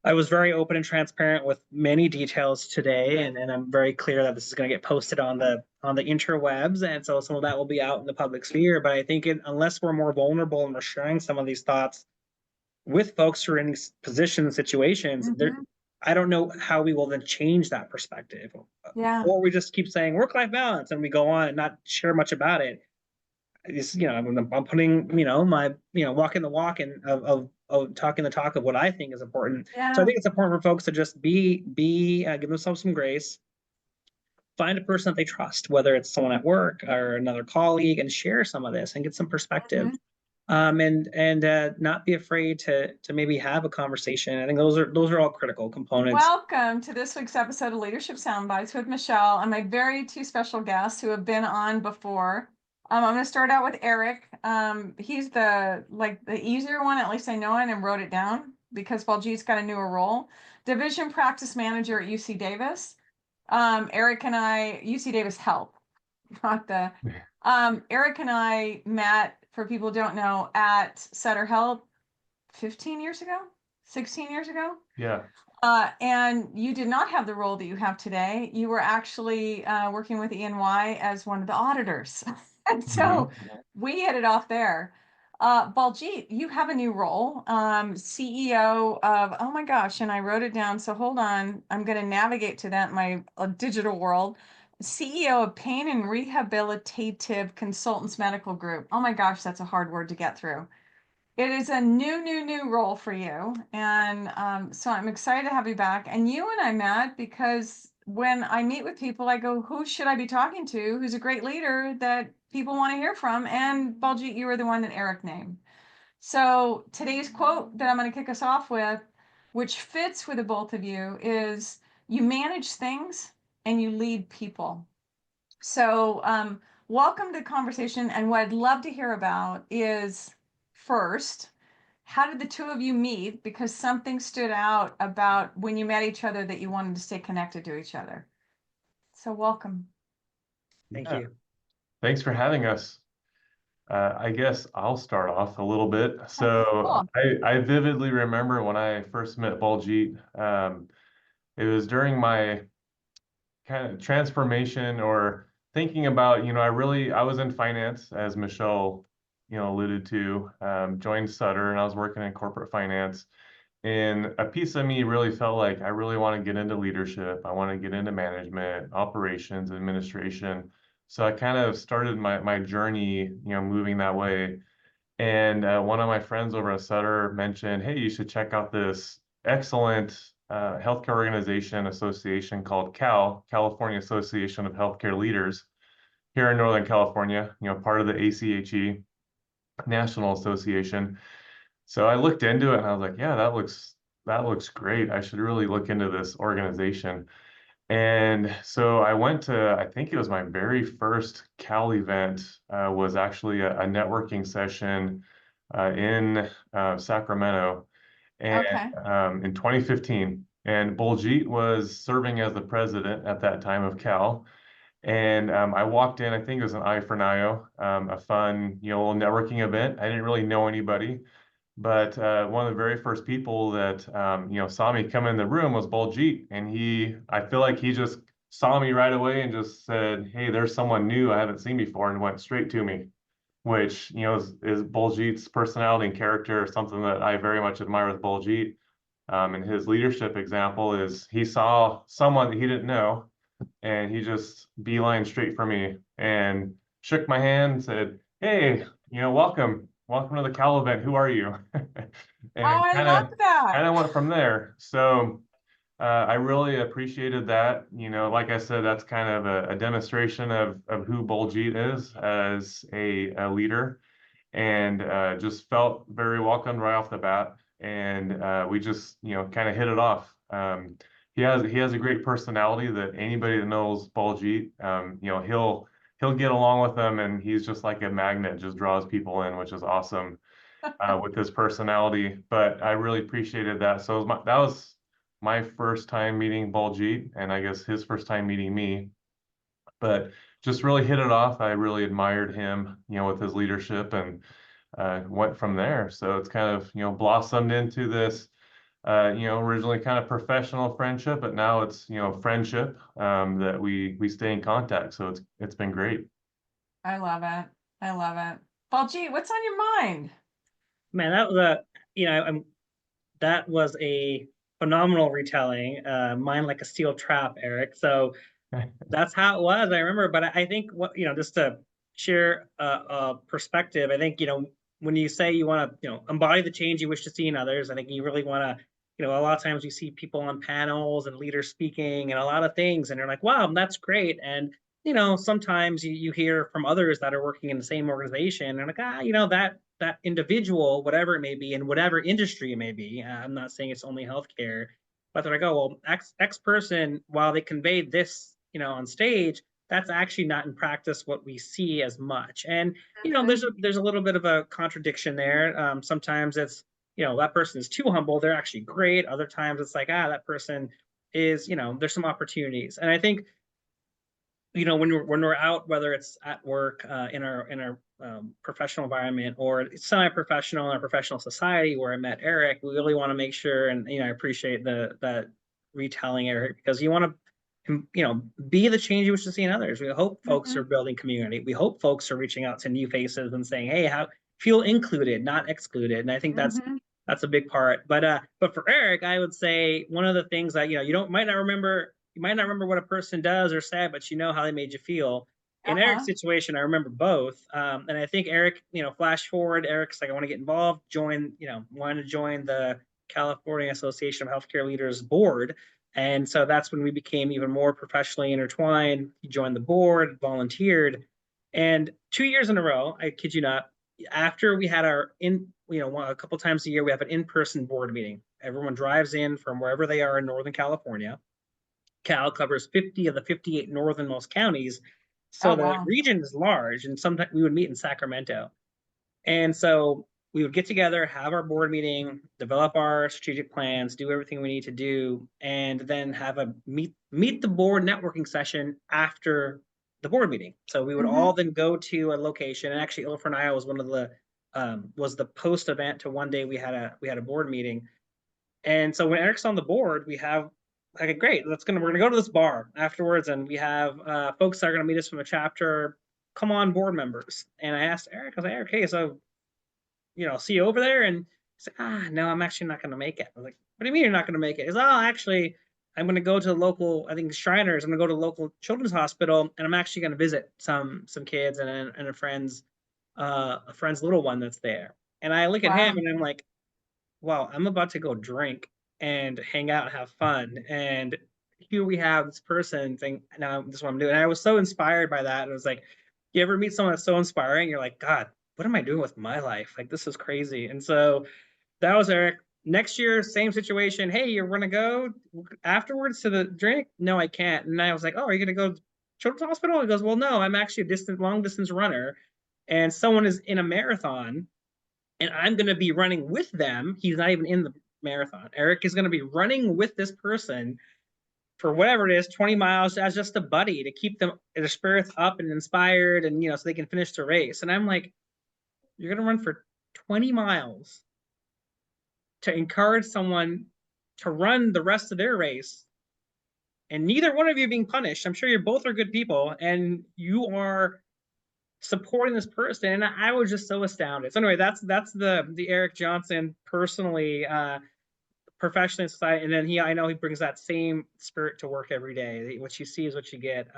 I was very open and transparent with many details today, and I'm very clear that this is going to get posted on the interwebs, and so some of that will be out in the public sphere. But I think unless we're more vulnerable and we're sharing some of these thoughts with folks who are in these positions, situations, I don't know how we will then change that perspective. Yeah. Or we just keep saying work-life balance and we go on and not share much about it. It's, I'm putting, my, walking the walk and of talking the talk of what I think is important. So I Yeah. think it's important for folks to just give themselves some grace, find a person that they trust, whether it's someone at work or another colleague, and share some of this and get some perspective. And not be afraid to maybe have a conversation. I think those are all critical components. Welcome to this week's episode of Leadership Soundbites with Michele and my very two special guests who have been on before. I'm going to start out with Eric. He's the easier one, at least I know it and wrote it down because Baljeet's got a newer role. Division Practice Manager at UC Davis. Eric and I, UC Davis Health, not the. Eric and I met, for people who don't know, at Sutter Health 15 years ago, 16 years ago. Yeah. And you did not have the role that you have today. You were actually working with E&Y as one of the auditors. And so we hit it off there. Baljeet, you have a new role, CEO of, oh my gosh, and I wrote it down. So hold on, I'm going to navigate to that in my digital world. CEO of Pain and Rehabilitative Consultants Medical Group. Oh my gosh, that's a hard word to get through. It is a new role for you. And so I'm excited to have you back. And you and I met because when I meet with people, I go, who should I be talking to? Who's a great leader that people want to hear from? And Baljeet, you were the one that Eric named. So today's quote that I'm going to kick us off with, which fits with the both of you, is you manage things and you lead people. So welcome to the conversation. And what I'd love to hear about is, first, how did the two of you meet? Because something stood out about when you met each other that you wanted to stay connected to each other. So welcome. Thank you. Thanks for having us. I guess I'll start off a little bit. So I vividly remember when I first met Baljeet. It was during my kind of transformation or thinking about, I was in finance, as Michele, alluded to, joined Sutter, and I was working in corporate finance. And a piece of me really felt like I really want to get into leadership. I want to get into management, operations, administration. So I kind of started my journey, moving that way. And one of my friends over at Sutter mentioned, hey, you should check out this excellent healthcare organization association called California Association of Healthcare Leaders here in Northern California, part of the ACHE National Association. So I looked into it and I was like, yeah, that looks great. I should really look into this organization. And so I went to, I think it was my very first Cal event, was actually a networking session in Sacramento, and in 2015. And Baljeet was serving as the president at that time of Cal. And I walked in, I think it was an Eye for an IO, a fun, little networking event. I didn't really know anybody. But one of the very first people that saw me come in the room was Baljeet, and I feel like he just saw me right away and just said, "Hey, there's someone new I haven't seen before," and went straight to me, which is Baljeet's personality and character, something that I very much admire with Baljeet. And his leadership example is he saw someone that he didn't know, and he just beeline straight for me and shook my hand and said, "Hey, welcome to the Cal event. Who are you?" And I love that. Kind of went from there. So I really appreciated that. Like I said, that's kind of a demonstration of who Baljeet is as a leader, and just felt very welcomed right off the bat. And we just, kind of hit it off. He has a great personality that anybody that knows Baljeet, he'll get along with them, and he's just like a magnet, just draws people in, which is awesome with his personality. But I really appreciated that. So that was my first time meeting Baljeet, and I guess his first time meeting me. But just really hit it off. I really admired him, with his leadership, and went from there. So it's kind of, blossomed into this originally kind of professional friendship, but now it's, friendship, that we stay in contact. So it's been great. I love it. I love it. Baljeet, what's on your mind? Man, that was that was a phenomenal retelling. Mine like a steel trap, Eric. So that's how it was. I remember, but I think just to share a perspective, I think, when you say you want to, embody the change you wish to see in others, I think you really want to, a lot of times you see people on panels and leaders speaking and a lot of things, and you're like, wow, that's great. And, sometimes you hear from others that are working in the same organization and like, that individual, whatever it may be, in whatever industry it may be, I'm not saying it's only healthcare, but they're like, oh, well, X person, while they conveyed this, on stage, that's actually not in practice what we see as much. And there's a little bit of a contradiction there. Sometimes it's that person is too humble, they're actually great. Other times it's like, that person is, there's some opportunities. And I think when we're out, whether it's at work, in our professional environment, or semi-professional in our professional society where I met Eric, we really want to make sure, and I appreciate that retelling, Eric, because you want to be the change you wish to see in others. We hope folks are building community. We hope folks are reaching out to new faces and saying, hey, how feel included, not excluded. And I think that's a big part. But for Eric, I would say one of the things that you might not remember what a person does or said, but you know how they made you feel. In Eric's situation, I remember both. And I think Eric, flash forward, Eric's like, I want to get involved, wanted to join the California Association of Healthcare Leaders board. And so that's when we became even more professionally intertwined. He joined the board, volunteered. And 2 years in a row, I kid you not, after we had a couple times a year, we have an in-person board meeting. Everyone drives in from wherever they are in Northern California. Cal covers 50 of the 58 northernmost counties. So the region is large, and sometimes we would meet in Sacramento. And so we would get together, have our board meeting, develop our strategic plans, do everything we need to do, and then have a meet the board networking session after the board meeting. So we would all then go to a location, and actually Ilfreniah was one of the was the post event to one day we had a board meeting. And so when Eric's on the board, we have, okay, great, we're gonna go to this bar afterwards, and we have folks that are gonna meet us from a chapter. Come on, board members. And I asked Eric, I was like, Eric, okay, so see you over there. And he's like, no, I'm actually not gonna make it. I was like, what do you mean you're not gonna make it? He's like, oh, actually, I'm gonna go to the local, I think Shriners. I'm gonna go to the local children's hospital, and I'm actually gonna visit some kids and a friend's little one that's there. And I look at him and I'm like, wow, I'm about to go drink and hang out and have fun. And here we have this person saying, now this is what I'm doing. And I was so inspired by that. And it was like, you ever meet someone that's so inspiring? You're like, God, what am I doing with my life? Like, this is crazy. And so that was Eric. Next year, same situation. Hey, you're going to go afterwards to the drink? No, I can't. And I was like, oh, are you going to go to Children's Hospital? He goes, well, no, I'm actually a long distance runner. And someone is in a marathon, and I'm going to be running with them. He's not even in the marathon. Eric is going to be running with this person for whatever it is, 20 miles, as just a buddy to keep their spirits up and inspired, and so they can finish the race. And I'm like, you're going to run for 20 miles to encourage someone to run the rest of their race, and neither one of you being punished. I'm sure you both are good people, and you are supporting this person. And I was just so astounded. So anyway, that's the Eric Johnson personally, professionally in society. And then I know he brings that same spirit to work every day. What you see is what you get,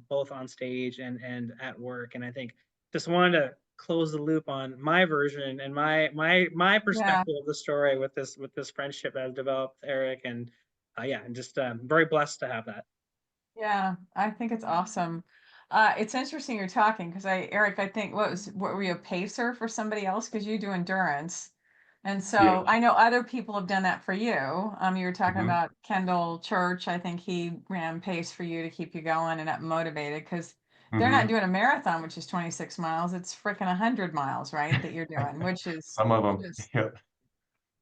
both on stage and at work. And I think just wanted to close the loop on my version and my perspective of the story with this friendship that I've developed with Eric. And and just very blessed to have that. Yeah, I think it's awesome. It's interesting you're talking because Eric, I think what were you, a pacer for somebody else? Because you do endurance. And so I know other people have done that for you. You were talking about Kendall Church. I think he ran pace for you to keep you going and up motivated, because they're not doing a marathon, which is 26 miles. It's freaking 100 miles, right? That you're doing, which is Some of them. Yep.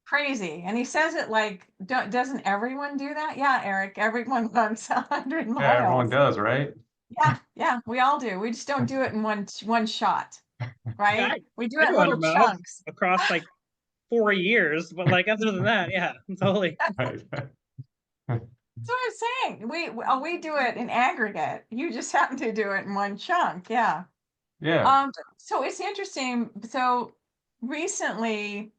crazy. And he says it like, doesn't everyone do that? Yeah, Eric, everyone runs 100 miles. Yeah, everyone does, right? Yeah, we all do. We just don't do it in one shot, right? We do it in little chunks. Across like 4 years, but like other than that, yeah, totally. Right. That's what I'm saying. We do it in aggregate. You just happen to do it in one chunk. Yeah. Yeah. So it's interesting. So recently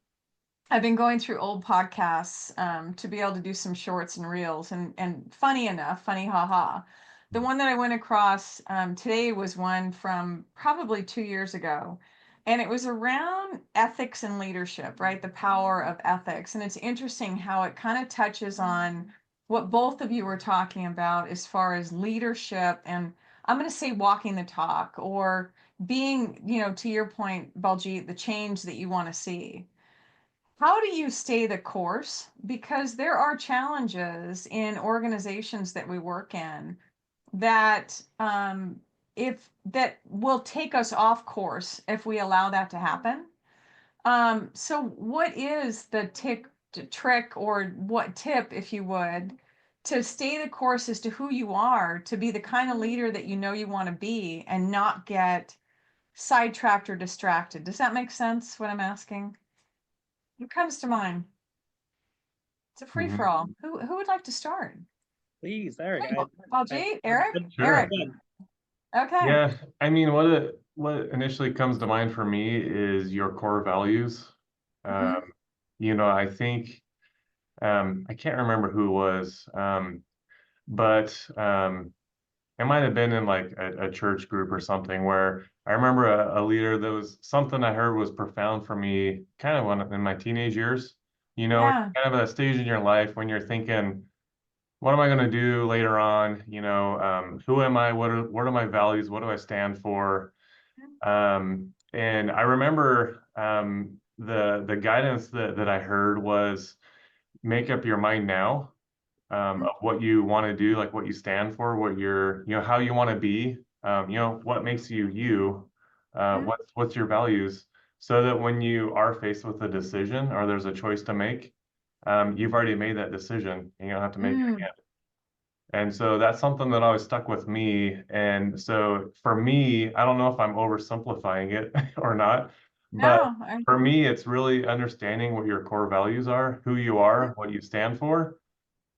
I've been going through old podcasts to be able to do some shorts and reels, and funny enough, funny haha. The one that I went across today was one from probably 2 years ago, and it was around ethics and leadership, right? The power of ethics, and it's interesting how it kind of touches on what both of you were talking about as far as leadership, and I'm going to say walking the talk, or being, to your point, Baljeet, the change that you want to see. How do you stay the course? Because there are challenges in organizations that we work in that if that will take us off course if we allow that to happen. So what is the trick, or what tip, if you would, to stay the course as to who you are, to be the kind of leader that you know you want to be, and not get sidetracked or distracted? Does that make sense, what I'm asking? What comes to mind? It's a free for Mhm. all. Who would like to start? Please, Eric. Baljeet, Eric, Sure. Eric. Okay. Yeah. I mean, what initially comes to mind for me is your core values. Mm-hmm. Um, I think I can't remember who it was, but it might have been in like a church group or something where I remember a leader that was something I heard was profound for me kind of when in my teenage years. Yeah. Kind of a stage in your life when you're thinking, what am I going to do later on? Who am I? What are my values? What do I stand for? And I remember the guidance that I heard was make up your mind now, of what you want to do, like what you stand for, what you're, how you want to be, what makes you you, Mm-hmm. what's your values, so that when you are faced with a decision or there's a choice to make, you've already made that decision and you don't have to make it Mm. again. And so that's something that always stuck with me. And so for me, I don't know if I'm oversimplifying it or not, but No. for me, it's really understanding what your core values are, who you are, what you stand for,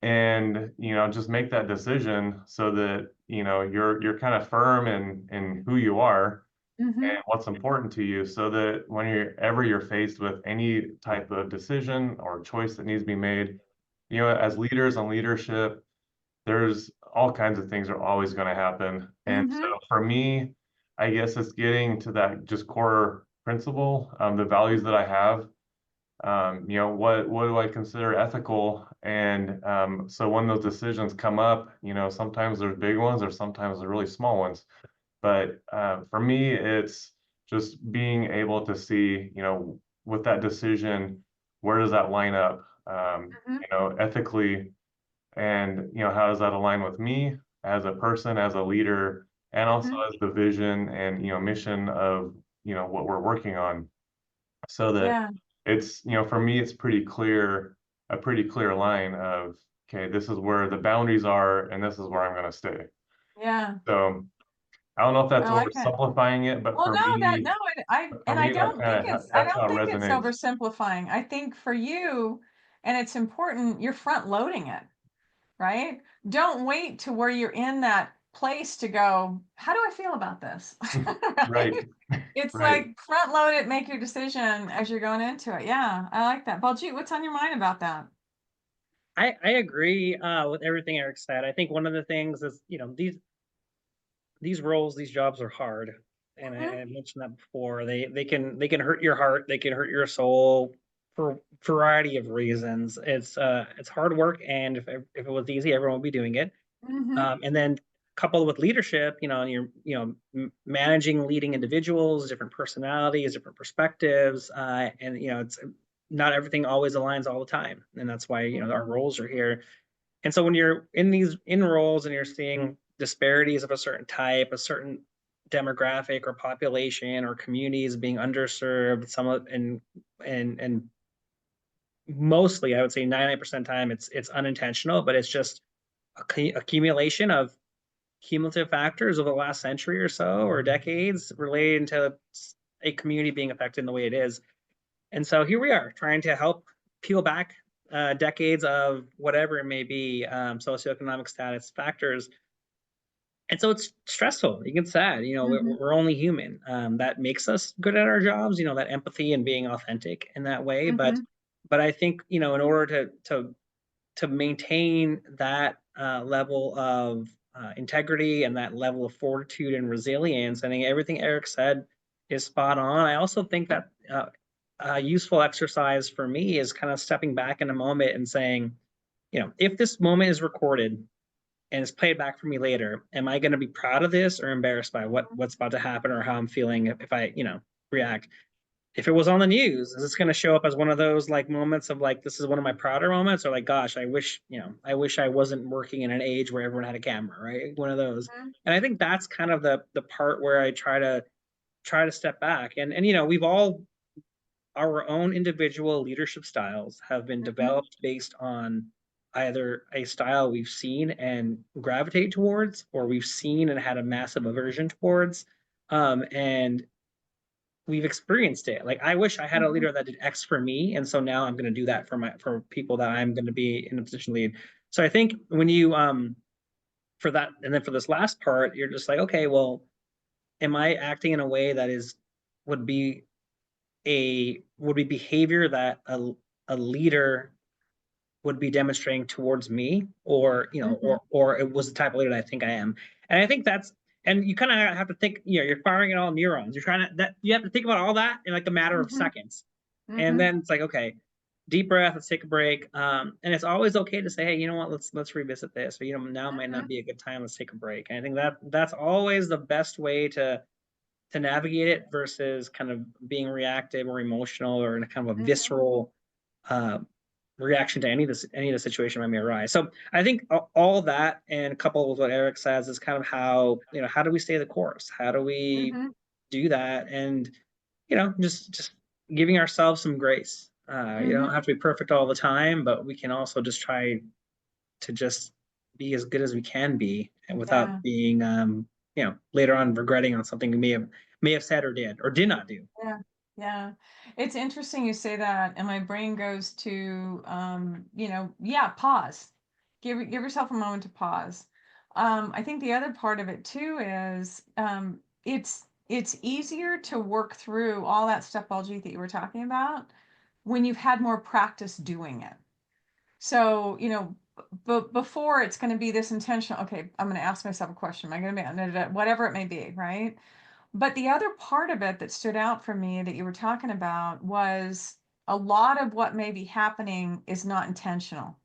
and just make that decision so that you're kind of firm in who you are Mm-hmm. and what's important to you, so that whenever you're faced with any type of decision or choice that needs to be made, as leaders and leadership, there's all kinds of things are always going to happen. And so Mm-hmm. for me, I guess it's getting to that just core principle, the values that I have. What do I consider ethical? And so when those decisions come up, sometimes there's big ones or sometimes they're really small ones. But for me, it's just being able to see, with that decision, where does that line up, Mm-hmm. ethically, and how does that align with me as a person, as a leader, and also Mm-hmm. as the vision and mission of what we're working on, so that Yeah. it's, for me, it's a pretty clear line of, okay, this is where the boundaries are and this is where I'm going to stay. Yeah. So I don't know if that's I like it. oversimplifying it, but Well, for no, me, I that don't think kind of, I that's how don't it think it's resonates. oversimplifying. I think for you, and it's important, you're front loading it, right? Don't wait to where you're in that place to go, how do I feel about this? Right, Right? It's right. like front load it, make your decision as you're going into it. Yeah, I like that. Baljeet, what's on your mind about that? I agree with everything Eric said. I think one of the things is, these roles, these jobs are hard, and Mhm. I mentioned that before. They can hurt your heart, they can hurt your soul for a variety of reasons. It's hard work, and if it was easy, everyone would be doing it. Mhm. And then coupled with leadership, you're managing, leading individuals, different personalities, different perspectives, and it's not everything always aligns all the time, and that's why our roles are here. And so when you're in these roles and you're seeing disparities of a certain type, a certain demographic or population or communities being underserved, some of and mostly I would say 99% of the time it's unintentional, but it's just accumulation of cumulative factors over the last century or so or decades relating to a community being affected in the way it is. And so here we are trying to help peel back decades of whatever it may be, socioeconomic status factors. And so it's stressful. You get sad. Mhm. We're only human. That makes us good at our jobs. That empathy and being authentic in that way. Mhm. But I think in order to maintain that level of integrity and that level of fortitude and resilience, I think everything Eric said is spot on. I also think that a useful exercise for me is kind of stepping back in a moment and saying, if this moment is recorded and it's played back for me later, am I going to be proud of this or embarrassed by what's about to happen or how I'm feeling if I react? If it was on the news, is this going to show up as one of those like moments of like, this is one of my prouder moments, or like, gosh, I wish I wasn't working in an age where everyone had a camera, right? One of those. Mhm. And I think that's kind of the part where I try to step back. And we've all, our own individual leadership styles have been Mhm. developed based on either a style we've seen and gravitate towards, or we've seen and had a massive aversion towards. And we've experienced it. Like, I wish I had a Mhm. leader that did X for me, and so now I'm going to do that for people that I'm going to be in a position to lead. So I think when you for that, and then for this last part, you're just like, okay, well, am I acting in a way that is would be would be behavior that a leader would be demonstrating towards me, or Mhm. or it was the type of leader that I think I am. And I think that's, and you kind of have to think, you're firing at all neurons. You're trying to, that you have to think about all that in like a matter of Mhm. seconds. And Mhm. then it's like, okay, deep breath, let's take a break. And it's always okay to say, hey, you know what, let's revisit this, or now might not Mhm. be a good time, let's take a break. And I think that's always the best way to navigate it versus kind of being reactive or emotional or in a kind of a Mhm. visceral uh, reaction to any of the situation that may arise. So I think all that, and coupled with what Eric says, is kind of how do we stay the course? How do we Mhm. do that? And just giving ourselves some grace. You don't Mhm. have to be perfect all the time, but we can also just try to just be as good as we can be, and without Yeah. being later on regretting on something we may have said or did not do. Yeah. Yeah. It's interesting you say that, and my brain goes to, yeah, pause. Give yourself a moment to pause. I think the other part of it too is, it's easier to work through all that stuff, Baljeet, that you were talking about when you've had more practice doing it. So, but before it's going to be this intentional, okay, I'm going to ask myself a question. Am I going to be, whatever it may be, right? But the other part of it that stood out for me that you were talking about was a lot of what may be happening is not intentional,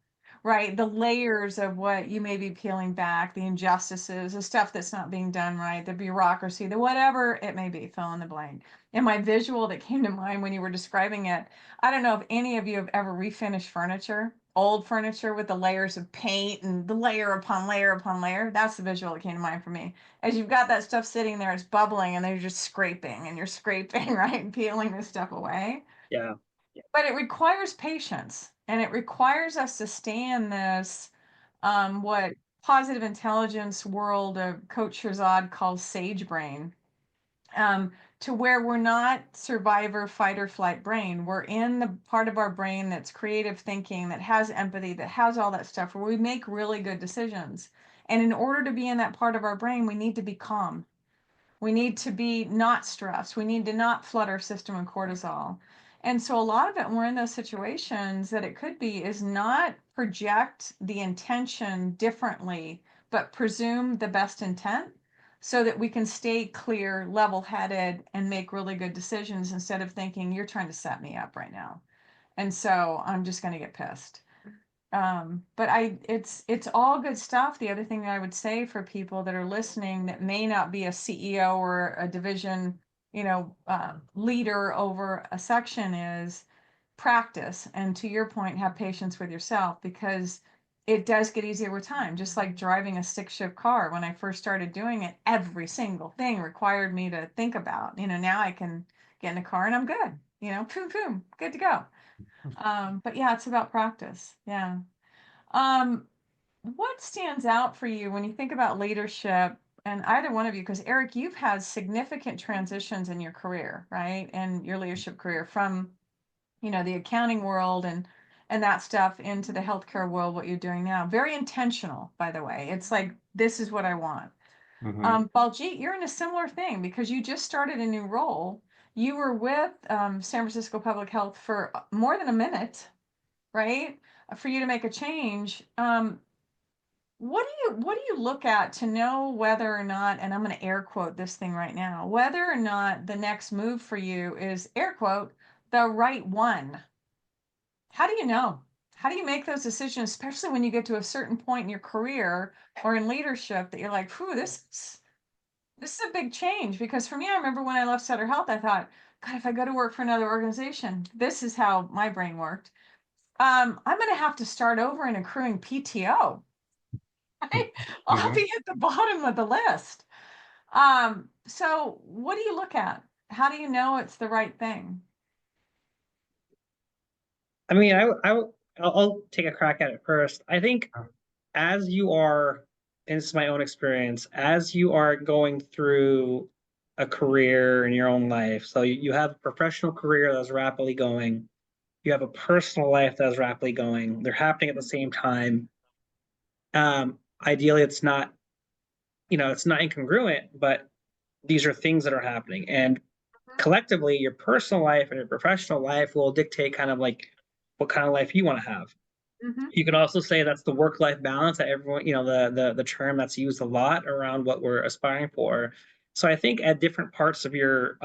right? The layers of what you may be peeling back, the injustices, the stuff that's not being done right, the bureaucracy, the whatever it may be, fill in the blank. And my visual that came to mind when you were describing it, I don't know if any of you have ever refinished furniture, old furniture with the layers of paint and the layer upon layer upon layer. That's the visual that came to mind for me, as you've got that stuff sitting there, it's bubbling, and then you're just scraping and you're scraping, right? And peeling this stuff away. Yeah. But it requires patience, and it requires us to stay in this, what positive intelligence world of Coach Shirzad calls sage brain, um, to where we're not survivor, fight, or flight brain. We're in the part of our brain that's creative thinking, that has empathy, that has all that stuff, where we make really good decisions. And in order to be in that part of our brain, we need to be calm. We need to be not stressed. We need to not flood our system with cortisol. And so a lot of it, when we're in those situations, that it could be is not project the intention differently, but presume the best intent so that we can stay clear, level headed, and make really good decisions instead of thinking, you're trying to set me up right now. And so I'm just going to get pissed. But it's all good stuff. The other thing that I would say for people that are listening that may not be a CEO or a division, leader over a section is practice. And to your point, have patience with yourself, because it does get easier with time. Just like driving a stick shift car. When I first started doing it, every single thing required me to think about. Now I can get in a car and I'm good. Boom, boom, good to go. But yeah, it's about practice. Yeah. Um, what stands out for you when you think about leadership? And either one of you, because Eric, you've had significant transitions in your career, right? And your leadership career, from the accounting world and that stuff into the healthcare world, what you're doing now. Very intentional, by the way. It's like, this is what I want. Baljeet, you're in a similar thing because you just started a new role. You were with San Francisco Public Health for more than a minute, right? For you to make a change. What do you look at to know whether or not, and I'm going to air quote this thing right now, whether or not the next move for you is, air quote, the right one? How do you know? How do you make those decisions, especially when you get to a certain point in your career or in leadership that you're like, whew, this is a big change? Because for me, I remember when I left Sutter Health, I thought, God, if I go to work for another organization, this is how my brain worked. I'm going to have to start over in accruing PTO. I'll be at the bottom of the list. So what do you look at? How do you know it's the right thing? I mean, I'll take a crack at it first. I think as you are, and this is my own experience, as you are going through a career in your own life, so you have a professional career that's rapidly going, you have a personal life that's rapidly going, they're happening at the same time. Ideally, it's not, it's not incongruent, but these are things that are happening. And collectively, your personal life and your professional life will dictate kind of like what kind of life you want to have. You can also say that's the work-life balance that everyone, the term that's used a lot around what we're aspiring for. So I think at different parts of your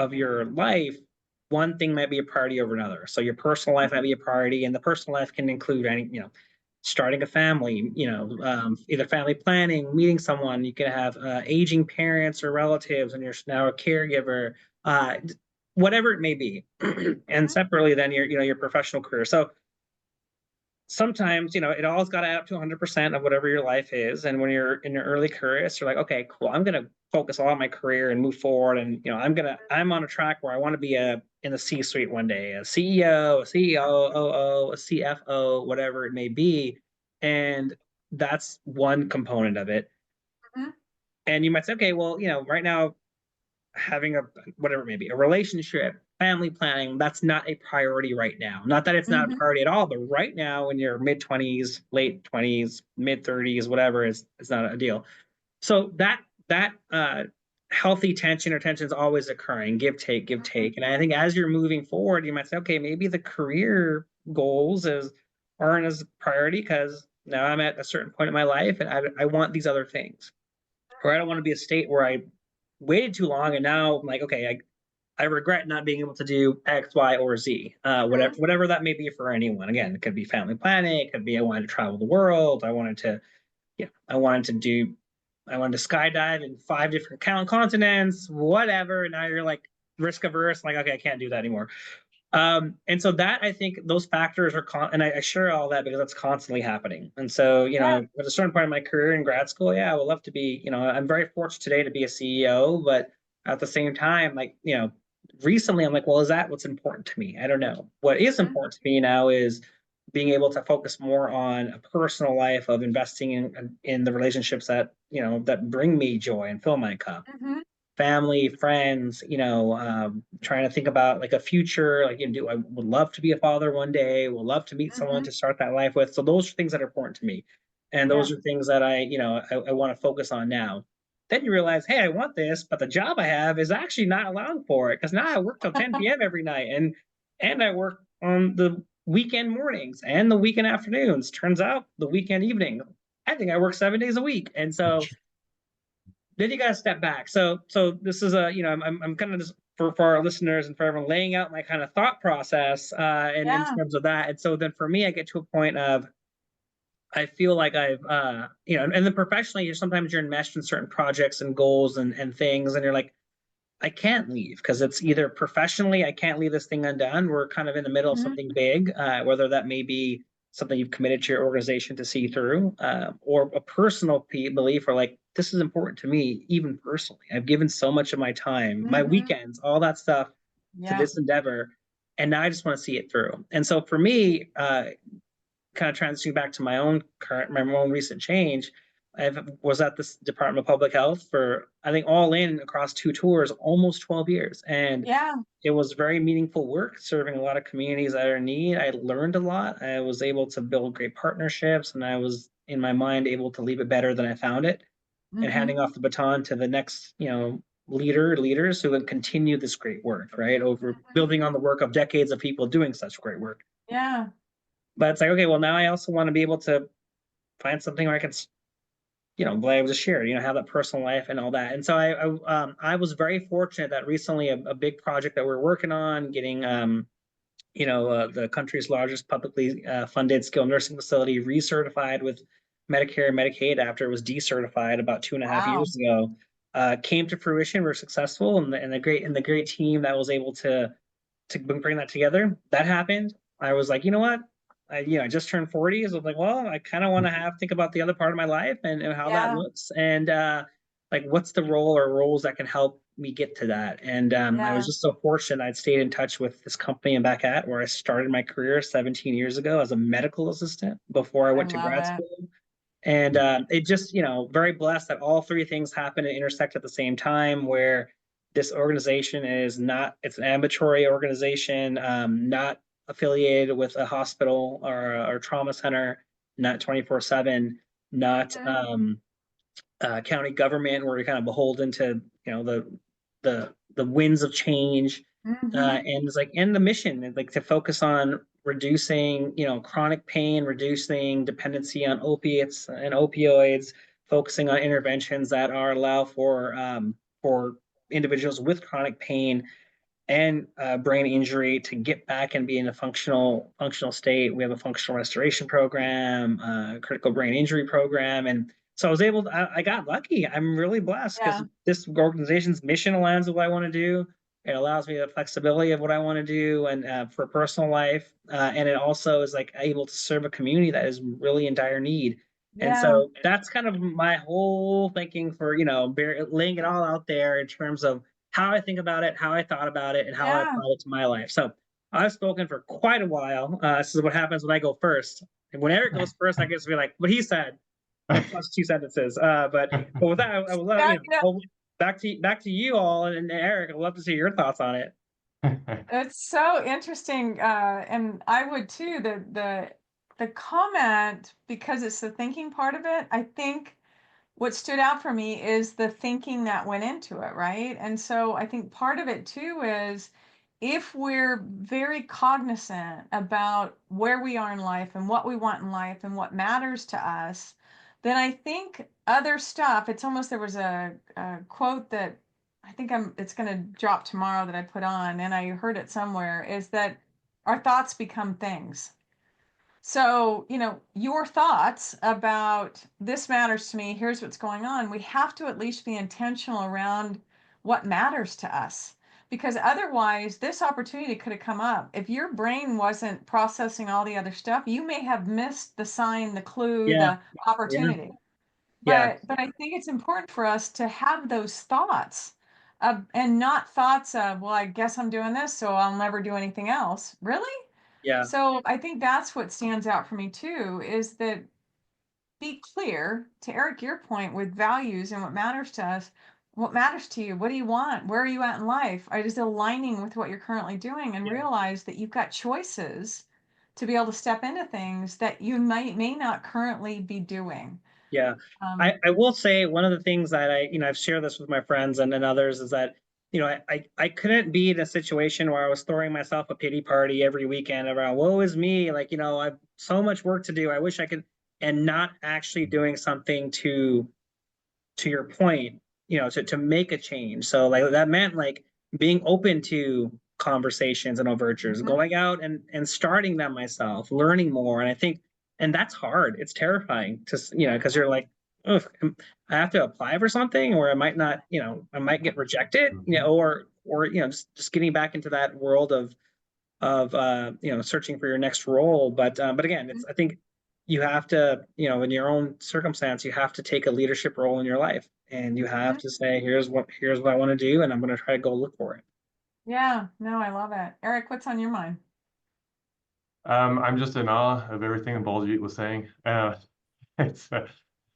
life, one thing might be a priority over another. So your personal life might be a priority, and the personal life can include any, starting a family, either family planning, meeting someone. You can have aging parents or relatives, and you're now a caregiver, uh, whatever it may be. And separately, then your professional career. So sometimes it all's got to add up to 100% of whatever your life is. And when you're in your early careers, you're like, okay, cool, I'm going to focus all on my career and move forward. And I'm on a track where I want to be in the C-suite one day, a CEO, a CEO, a CFO, whatever it may be. And that's one component of it. And you might say, okay, well, right now, having a whatever it may be, a relationship, family planning, that's not a priority right now. Not that it's not a priority at all, but right now in your mid-20s, late 20s, mid-30s, whatever, is not a deal. So that healthy tension or tension is always occurring, give take, give take. And I think as you're moving forward, you might say, okay, maybe the career goals aren't as priority because now I'm at a certain point in my life and I want these other things. Or I don't want to be a state where I waited too long and now I'm like, okay, I regret not being able to do X, Y, or Z, whatever that may be for anyone. Again, it could be family planning, it could be I wanted to travel the world, I wanted to skydive in 5 different continents, whatever. And now you're like risk averse, like, okay, I can't do that anymore. And so that, I think those factors are and I share all that because that's constantly happening. And so, at a certain point in my career in grad school, I would love to be, I'm very fortunate today to be a CEO, but at the same time, like, recently I'm like, well, is that what's important to me? I don't know. What is important to me now is being able to focus more on a personal life of investing in the relationships that, that bring me joy and fill my cup. Family, friends, trying to think about like a future, like, I would love to be a father one day, would love to meet someone to start that life with. So those are things that are important to me. And those are things that I want to focus on now. Then you realize, hey, I want this, but the job I have is actually not allowing for it because now I work till 10 p.m. every night and I work on the weekend mornings and the weekend afternoons. Turns out the weekend evening, I think I work 7 days a week. And so then you got to step back. So this is I'm kind of just for our listeners and for everyone laying out my kind of thought process in terms of that. And so then for me, I get to a point of I feel like I've and then professionally, sometimes you're enmeshed in certain projects and goals and things, and you're like, I can't leave because it's either professionally, I can't leave this thing undone. We're kind of in the middle of something big, whether that may be something you've committed to your organization to see through, or a personal belief, or like, this is important to me, even personally. I've given so much of my time, my weekends, all that stuff to this endeavor. And now I just want to see it through. And so for me, kind of transitioning back to my own recent change, I was at this Department of Public Health for, I think, all in across 2 tours, almost 12 years. And Yeah. it was very meaningful work, serving a lot of communities that are in need. I learned a lot. I was able to build great partnerships, and I was, in my mind, able to leave it better than I found it, and handing off the baton to the next, leaders who would continue this great work, right? Over building on the work of decades of people doing such great work. Yeah. But it's like, okay, well, now I also want to be able to find something where I can, be able to share, have that personal life and all that. And so I was very fortunate that recently a big project that we're working on, getting the country's largest publicly funded skilled nursing facility recertified with Medicare and Medicaid after it was decertified about 2.5 Wow. years ago, came to fruition. We're successful, and the great team that was able to bring that together. That happened. I was like, you know what? I just turned 40. So I was like, well, I kind of want to think about the other part of my life and how that Yeah. looks. And like, what's the role or roles that can help me get to that? And I Yeah. was just so fortunate. I'd stayed in touch with this company in back at where I started my career 17 years ago as a medical assistant before I I went to love grad it. school. And it just, very blessed that all three things happen and intersect at the same time, where this organization is not, it's an ambulatory organization, not affiliated with a hospital or trauma center, not 24/7, not county government where you're kind of beholden to, the winds of change. Mm-hmm. And it's like, and the mission is like to focus on reducing, chronic pain, reducing dependency on opiates and opioids, focusing on interventions that are allow for individuals with chronic pain and brain injury to get back and be in a functional state. We have a functional restoration program, critical brain injury program, and so I was able to, I got lucky. I'm really blessed because Yeah. this organization's mission aligns with what I want to do. It allows me the flexibility of what I want to do and for personal life, and it also is like able to serve a community that is really in dire need. And Yeah. so that's kind of my whole thinking for laying it all out there in terms of how I think about it, how I thought about it, and how I Yeah. apply it to my life. So I've spoken for quite a while. This is what happens when I go first. And when Eric goes first, I guess be like what he said, plus 2 sentences. But with that, I would love, Yeah, you know, well, back to you all, and Eric, I'd love to see your thoughts on it. it's so interesting, and I would too. The comment, because it's the thinking part of it. I think what stood out for me is the thinking that went into it, right? And so I think part of it too is if we're very cognizant about where we are in life and what we want in life and what matters to us, then I think other stuff, it's almost, there was a quote that I think it's going to drop tomorrow that I put on, and I heard it somewhere, is that our thoughts become things. So, your thoughts about this matters to me, here's what's going on. We have to at least be intentional around what matters to us. Because otherwise, this opportunity could have come up. If your brain wasn't processing all the other stuff, you may have missed the sign, the clue, Yeah, the yeah, opportunity. yeah, But I think it's important for us to have those thoughts, and not thoughts of, well, I guess I'm doing this, so I'll never do anything else. Really? yeah, So I think that's what stands out for me too, is that be clear, to Eric, your point, with values and what matters to us. What matters to you? What do you want? Where are you at in life? Are just aligning with what you're currently doing, and yeah, realize that you've got choices to be able to step into things that you may not currently be doing. yeah. Um, I will say one of the things that I've shared this with my friends and others is that, I couldn't be in a situation where I was throwing myself a pity party every weekend around, woe is me. Like, I've so much work to do. I wish I could, and not actually doing something to your point, to make a change. So like that meant like being open to conversations and overtures, mhm. going out and starting them myself, learning more. And I think, and that's hard. It's terrifying to, because you're like, ugh, I have to apply for something, or I might not, I might get rejected, or just getting back into that world of searching for your next role. But again, it's, I think you have to, in your own circumstance, you have to take a leadership role in your life, and you have Mhm. to say, here's what I want to do, and I'm going to try to go look for it. Yeah, no, I love it. Eric, what's on your mind? I'm just in awe of everything Baljeet was saying. It's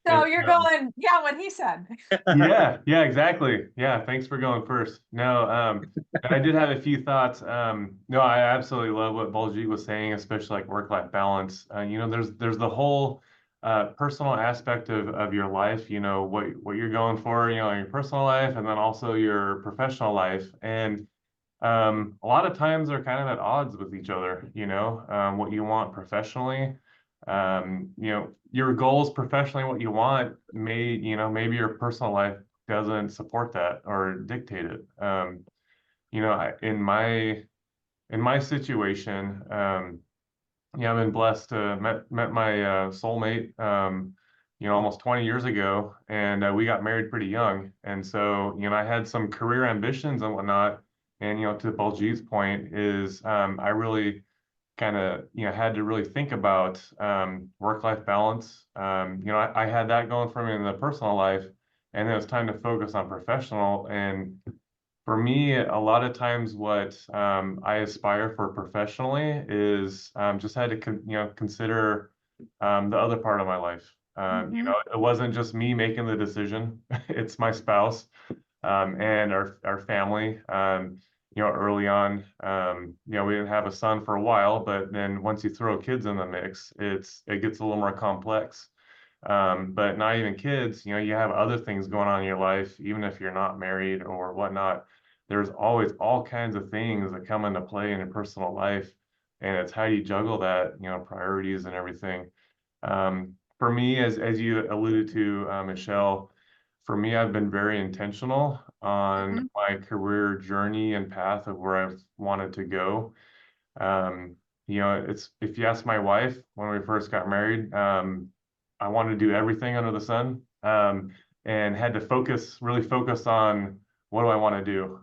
So It's, you're going, yeah, what he said. yeah, exactly. Yeah, thanks for going first. No, and I did have a few thoughts. No, I absolutely love what Baljeet was saying, especially like work-life balance. There's the whole personal aspect of your life, what you're going for, in your personal life, and then also your professional life. And a lot of times they're kind of at odds with each other, what you want professionally, your goals professionally, what you want maybe your personal life doesn't support that or dictate it. In my situation, I've been blessed to met my soulmate, almost 20 years ago, and we got married pretty young. And so, I had some career ambitions and whatnot. And to Baljeet's point is, I really kind of had to really think about work-life balance. I had that going for me in the personal life, and then it was time to focus on professional. And for me, a lot of times what I aspire for professionally is just had to consider the other part of my life. It wasn't just me making the decision; it's my spouse and our family. Early on, we didn't have a son for a while, but then once you throw kids in the mix, it gets a little more complex. But not even kids, you have other things going on in your life, even if you're not married or whatnot. There's always all kinds of things that come into play in your personal life, and it's how you juggle that, priorities and everything. For me, as you alluded to, Michele, for me, I've been very intentional on my career journey and path of where I've wanted to go. Um, it's if you ask my wife when we first got married, I wanted to do everything under the sun, and had to really focus on what do I want to do.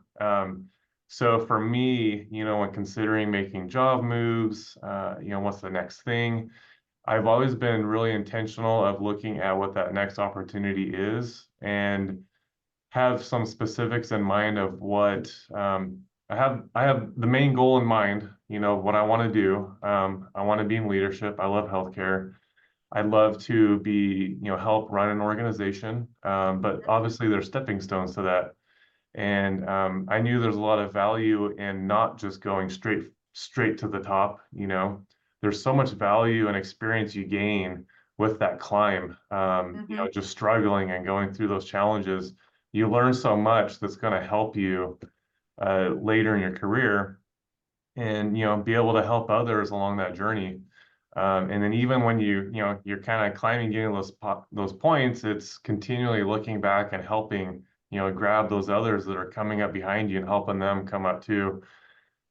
So for me, when considering making job moves, what's the next thing, I've always been really intentional of looking at what that next opportunity is and have some specifics in mind of what I have the main goal in mind, what I want to do. I want to be in leadership. I love healthcare. I'd love to help run an organization. But obviously there's stepping stones to that. And I knew there's a lot of value in not just going straight to the top. There's so much value and experience you gain with that climb. Just struggling and going through those challenges. You learn so much that's going to help you later in your career, and be able to help others along that journey. And then even when you're kind of climbing, getting those points, it's continually looking back and helping grab those others that are coming up behind you and helping them come up too.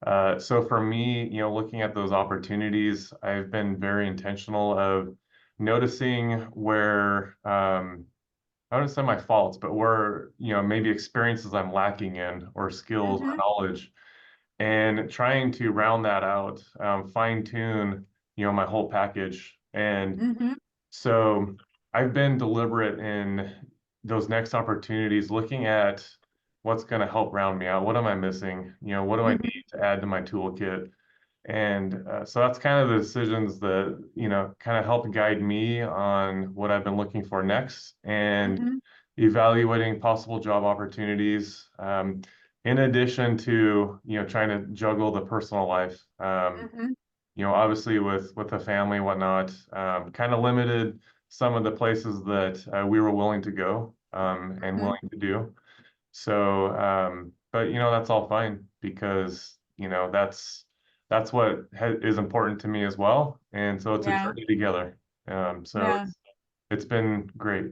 So for me, looking at those opportunities, I've been very intentional of noticing where I wouldn't say my faults, but where maybe experiences I'm lacking in or skills or knowledge, and trying to round that out, fine tune, my whole package. And so I've been deliberate in those next opportunities, looking at what's going to help round me out. What am I missing? What do I need to add to my toolkit? And so that's kind of the decisions that, kind of help guide me on what I've been looking for next and evaluating possible job opportunities. In addition to, trying to juggle the personal life. Obviously with the family and whatnot, kind of limited some of the places that we were willing to go and willing to do. So, but that's all fine because that's what is important to me as well, and so it's a journey together. So Yeah. it's been great.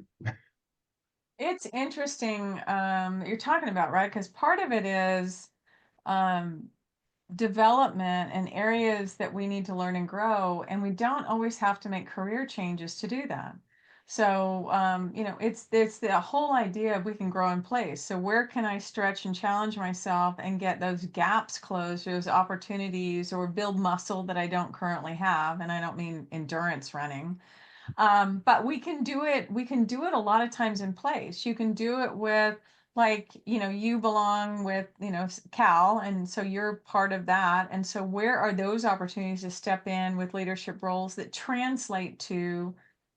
It's interesting you're talking about, right? Because part of it is um, development and areas that we need to learn and grow, and we don't always have to make career changes to do that. So it's the whole idea of we can grow in place. So where can I stretch and challenge myself and get those gaps closed, those opportunities, or build muscle that I don't currently have? And I don't mean endurance running. But we can do it. We can do it a lot of times in place. You can do it with, like, you belong with, Cal, and so you're part of that. And so where are those opportunities to step in with leadership roles that translate to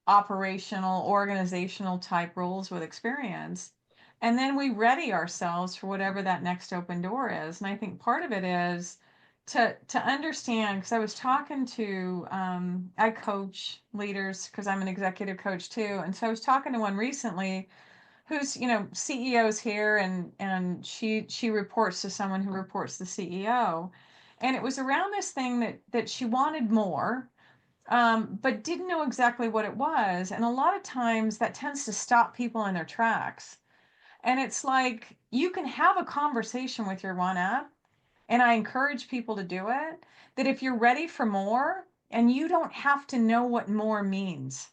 operational, organizational type roles with experience. And then we ready ourselves for whatever that next open door is. And I think part of it is to understand, because I was talking to, I coach leaders because I'm an executive coach too. And so I was talking to one recently who's, CEO's here, and she reports to someone who reports the CEO. And it was around this thing that she wanted more, but didn't know exactly what it was. And a lot of times that tends to stop people in their tracks. And it's like you can have a conversation with your one up, and I encourage people to do it, that if you're ready for more, and you don't have to know what more means.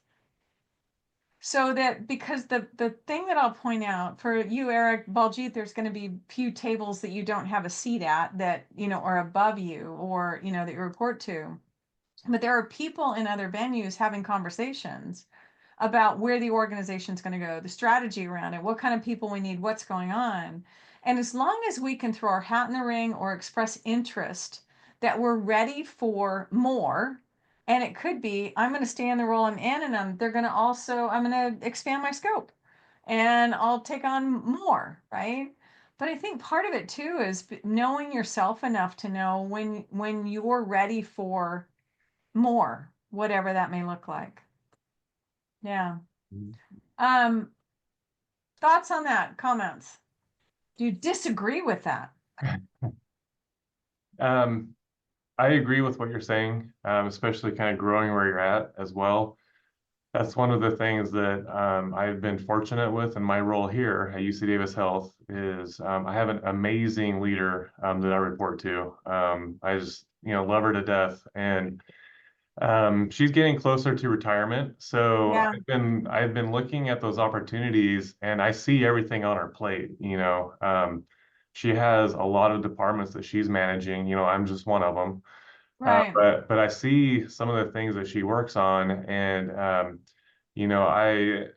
So that, because the thing that I'll point out for you, Eric, Baljeet, there's going to be few tables that you don't have a seat at that, are above you, or, that you report to. But there are people in other venues having conversations about where the organization's going to go, the strategy around it, what kind of people we need, what's going on. And as long as we can throw our hat in the ring or express interest that we're ready for more, and it could be, I'm going to stay in the role I'm in, and I'm going to expand my scope, and I'll take on more, right? But I think part of it too is knowing yourself enough to know when you're ready for more, whatever that may look like. Yeah. Um, Thoughts on that? Comments? Do you disagree with that? Um, I agree with what you're saying, especially kind of growing where you're at as well. That's one of the things that I've been fortunate with in my role here at UC Davis Health is I have an amazing leader that I report to. I just, love her to death, and she's getting closer to retirement. So Yeah. I've been looking at those opportunities, and I see everything on her plate. She has a lot of departments that she's managing. I'm just one of them. Right. But I see some of the things that she works on, and you know, I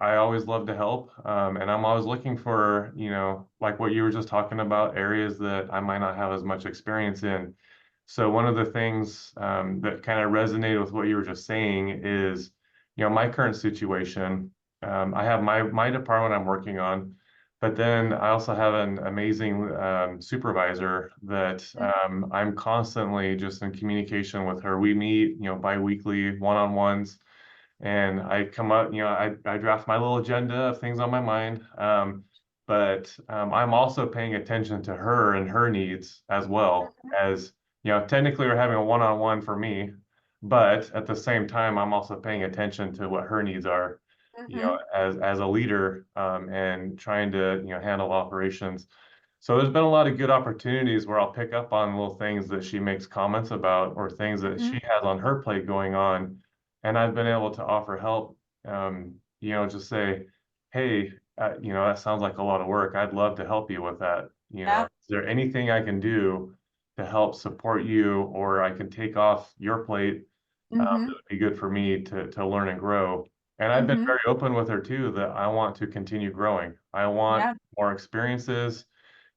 I always love to help, and I'm always looking for, like what you were just talking about, areas that I might not have as much experience in. So one of the things that kind of resonated with what you were just saying is, my current situation. I have my department I'm working on, but then I also have an amazing supervisor that I'm constantly just in communication with her. We meet, bi-weekly one-on-ones, and I come up, I draft my little agenda of things on my mind. But I'm also paying attention to her and her needs as well as, technically we're having a one-on-one for me, but at the same time, I'm also paying attention to what her needs are, Mm-hmm. as a leader, and trying to, handle operations. So there's been a lot of good opportunities where I'll pick up on little things that she makes comments about or things that Mm-hmm. she has on her plate going on. And I've been able to offer help, just say, hey, that sounds like a lot of work. I'd love to help you with that. Yeah. Is there anything I can do to help support you, or I can take off your plate, Mm-hmm. that would be good for me to learn and grow. And I've been Mm-hmm. very open with her too that I want to continue growing. I want Yeah. more experiences.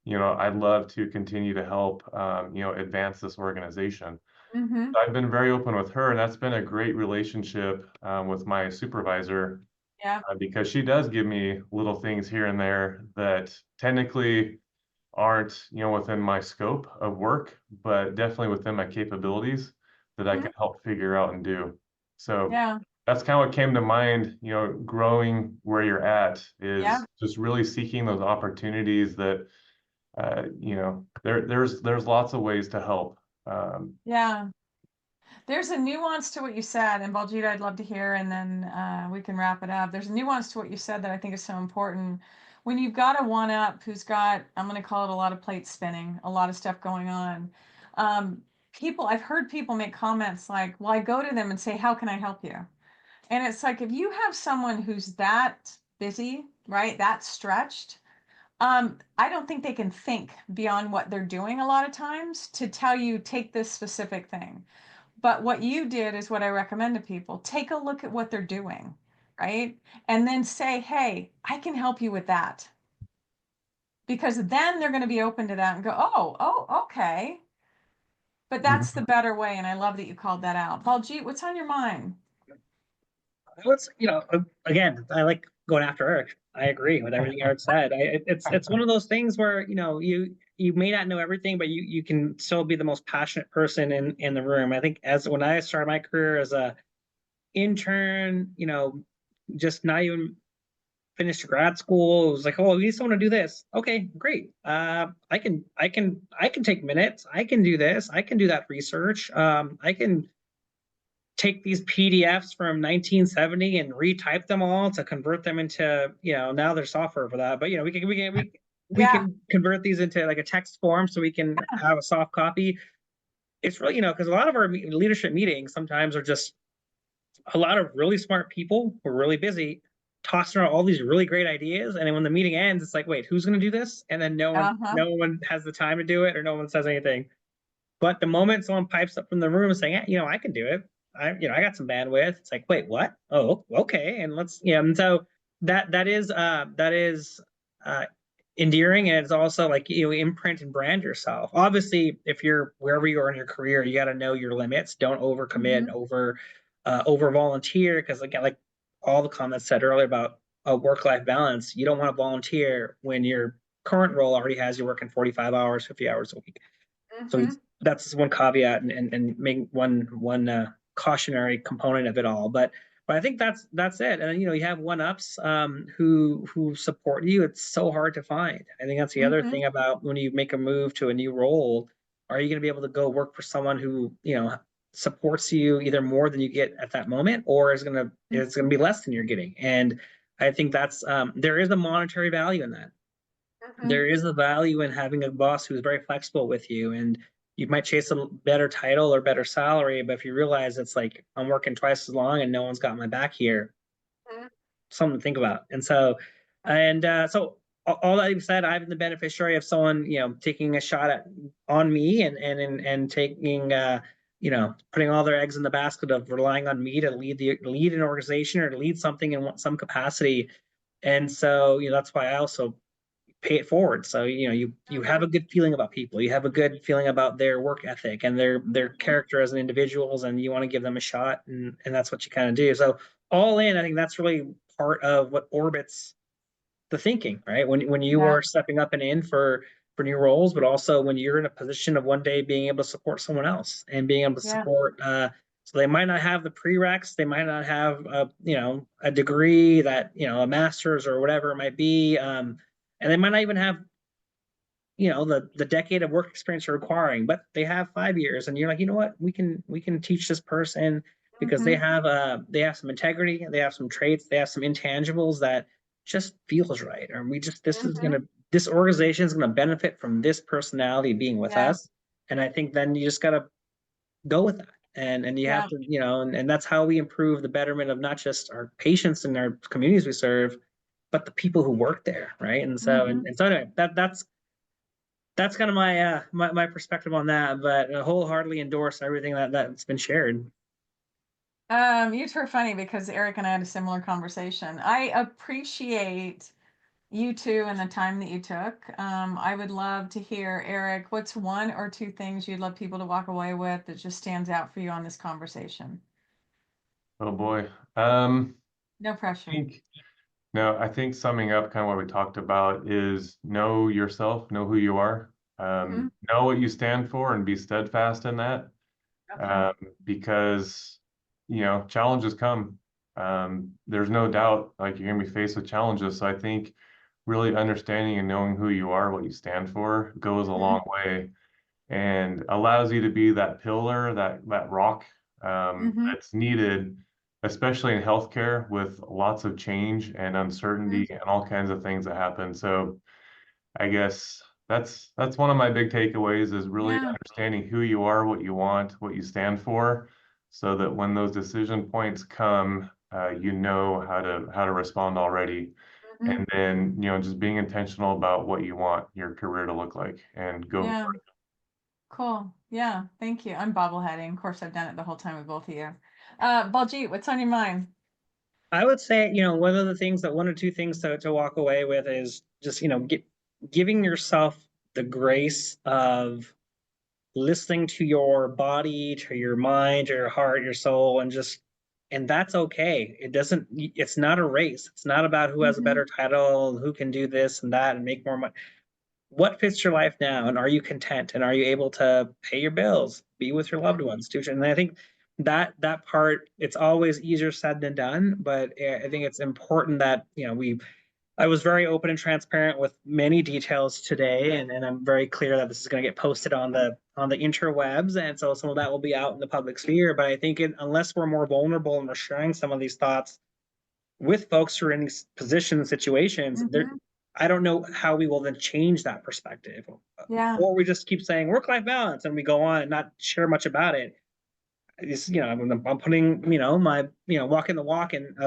I'd love to continue to help, advance this organization. Mm-hmm. I've been very open with her, and that's been a great relationship with my supervisor, Yeah. because she does give me little things here and there that technically aren't, within my scope of work, but definitely within my capabilities that I Mm-hmm. can help figure out and do. So Yeah. that's kind of what came to mind, growing where you're at Yeah. is just really seeking those opportunities that there's lots of ways to help. Yeah. There's a nuance to what you said, and Baljeet, I'd love to hear, and then we can wrap it up. There's a nuance to what you said that I think is so important. When you've got a one up who's got, I'm going to call it a lot of plate spinning, a lot of stuff going on. I've heard people make comments like, well, I go to them and say, how can I help you? And it's like, if you have someone who's that busy, right, that stretched, I don't think they can think beyond what they're doing a lot of times to tell you, take this specific thing. But what you did is what I recommend to people. Take a look at what they're doing, right? And then say, hey, I can help you with that. Because then they're going to be open to that and go, oh, okay. But that's the better way. And I love that you called that out. Baljeet, what's on your mind? I would say, again, I like going after Eric. I agree with everything Eric said. It's one of those things where, you may not know everything, but you can still be the most passionate person in the room. I think as when I started my career as a intern, just not even finished grad school, it was like, oh, you just want to do this. Okay, great. I can take minutes. I can do this. I can do that research. I can take these PDFs from 1970 and retype them all to convert them into, now there's software for that, but we Yeah. can convert these into like a text form so we can have a soft copy. It's really, because a lot of our leadership meetings sometimes are just a lot of really smart people who are really busy tossing around all these really great ideas, and then when the meeting ends, it's like, wait, who's going to do this? And then no one, Uh-huh. no one has the time to do it, or no one says anything. But the moment someone pipes up from the room saying, yeah, I can do it. I got some bandwidth. It's like, wait, what? Oh, okay. And and so that is uh, endearing, and it's also like, imprint and brand yourself. Obviously, if you're wherever you are in your career, you got to know your limits. Don't overcommit, over volunteer, because again, like all the comments said earlier about a work-life balance, you don't want to volunteer when your current role already has you working 45 hours, 50 hours a week. So Mm-hmm. that's one caveat, and make one cautionary component of it all. But I think that's it. And you have one ups who support you. It's so hard to find. I think that's the other Mm-hmm. thing about when you make a move to a new role. Are you going to be able to go work for someone who supports you either more than you get at that moment, or it's gonna be less than you're getting? And I think that's there is a monetary value in that. Mm-hmm. There is a value in having a boss who's very flexible with you, and you might chase a better title or better salary, but if you realize it's like I'm working twice as long and no one's got my back here, something to think about. And so all that being said, I've been the beneficiary of someone taking a shot at on me, and taking putting all their eggs in the basket of relying on me to lead an organization or to lead something in some capacity. And so that's why I also pay it forward. So you have a good feeling about people. You have a good feeling about their work ethic and their character as an individuals, and you want to give them a shot, and that's what you kind of do. So all in, I think that's really part of what orbits the thinking, right? When you Yeah. are stepping up and in for new roles, but also when you're in a position of one day being able to support someone else and being able to Yeah. support. So they might not have the prereqs, they might not have a degree that a master's or whatever it might be, and they might not even have the decade of work experience you're requiring, but they have 5 years, and you're like, you know what, we can teach this person because they Mm-hmm. have some integrity, they have some traits, they have some intangibles that just feels right, or Mm-hmm. this organization is gonna benefit from this personality being with Yeah. us. And I think then you just gotta go with that, and you have Yeah. to, and that's how we improve the betterment of not just our patients and our communities we serve, but the people who work there, right? And so Mm-hmm. and so anyway, that's kind of my perspective on that, but I wholeheartedly endorse everything that's been shared. You two are funny because Eric and I had a similar conversation. I appreciate you two and the time that you took. I would love to hear, Eric, what's one or two things you'd love people to walk away with that just stands out for you on this conversation? Oh boy. No I pressure. think No, I think summing up kind of what we talked about is know yourself, know who you are, Mm-hmm. know what you stand for, and be steadfast in that. Okay. Um, because challenges come. There's no doubt, like you're gonna be faced with challenges. So I think really understanding and knowing who you are, what you stand for, goes a Mm-hmm. long way and allows you to be that pillar, that rock Mm-hmm. that's needed, especially in healthcare with lots of change and Mm-hmm. uncertainty and all kinds of things that happen. So I guess that's one of my big takeaways is really Yeah. understanding who you are, what you want, what you stand for, so that when those decision points come, you know how to respond already. Mm-hmm. And then, just being intentional about what you want your career to look like and go Yeah. for it. Cool. Yeah. Thank you. I'm bobbleheading. Of course, I've done it the whole time with both of you. Baljeet, what's on your mind? I would say, one or two things to walk away with is just, giving yourself the grace of listening to your body, to your mind, to your heart, your soul, and just And that's okay. It's not a race. It's not about who has a better title, who can do this and that and make more money. What fits your life now? And are you content? And are you able to pay your bills, be with your loved ones, do? And I think that part, it's always easier said than done, but I think it's important that, I was very open and transparent with many details today, and I'm very clear that this is going to get posted on the interwebs, and so some of that will be out in the public sphere. But I think unless we're more vulnerable and we're sharing some of these thoughts with folks who are in these positions, situations, I don't know how we will then change that perspective. Yeah. Or we just keep saying work-life balance and we go on and not share much about it. It's, I'm putting, my, walking the walk and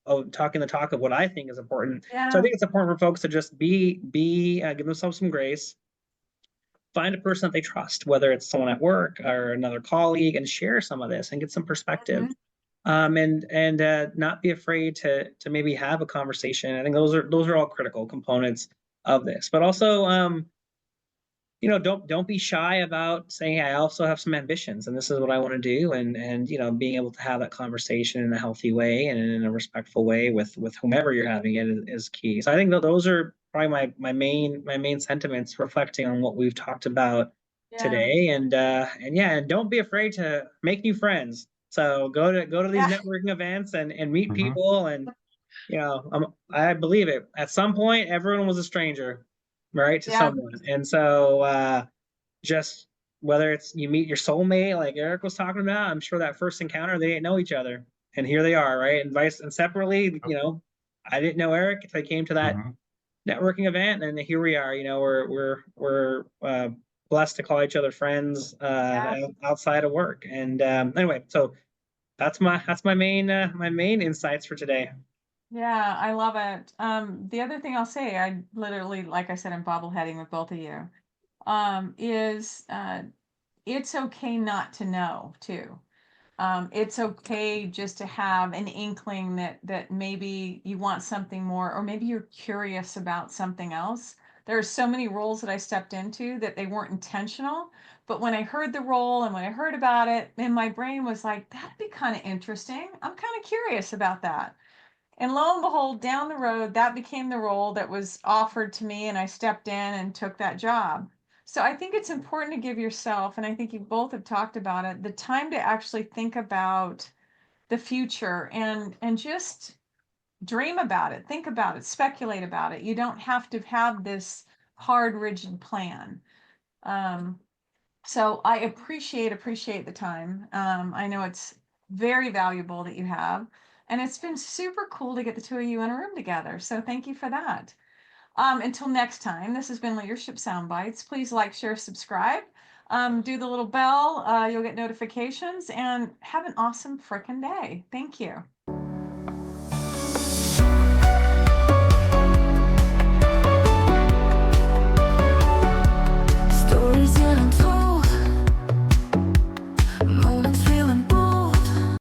of talking the talk of what I think is important. So I Yeah. think it's important for folks to just give themselves some grace, find a person that they trust, whether it's someone at work or another colleague, and share some of this and get some perspective. And not be afraid to maybe have a conversation. I think those are all critical components of this. But also, don't be shy about saying, hey, I also have some ambitions and this is what I want to do. And being able to have that conversation in a healthy way and in a respectful way with whomever you're having it is key. So I think that those are probably my main sentiments reflecting on what we've talked about today. And yeah, and don't be afraid to make new friends. So go to these networking events and meet people. And I believe it. At some point, everyone was a stranger, right, to someone. And so just whether it's you meet your soulmate, like Eric was talking about, I'm sure that first encounter they didn't know each other, and here they are, right? And separately, I didn't know Eric if I came to that networking event, and here we are. We're blessed to call each other friends outside of work. And anyway, so that's my main insights for today. Yeah, I love it. The other thing I'll say, I literally, like I said, I'm bobbleheading with both of you, is it's okay not to know too. It's okay just to have an inkling that maybe you want something more, or maybe you're curious about something else. There are so many roles that I stepped into that they weren't intentional, but when I heard the role and when I heard about it, then my brain was like, that'd be kind of interesting. I'm kind of curious about that. And lo and behold, down the road, that became the role that was offered to me, and I stepped in and took that job. So I think it's important to give yourself, and I think you both have talked about it, the time to actually think about the future and just dream about it, think about it, speculate about it. You don't have to have this hard, rigid plan. So I appreciate the time. I know it's very valuable that you have, and it's been super cool to get the two of you in a room together. So thank you for that. Until next time, this has been Leadership Soundbites. Please like, share, subscribe. Do the little bell. You'll get notifications, and have an awesome frickin' day. Thank you.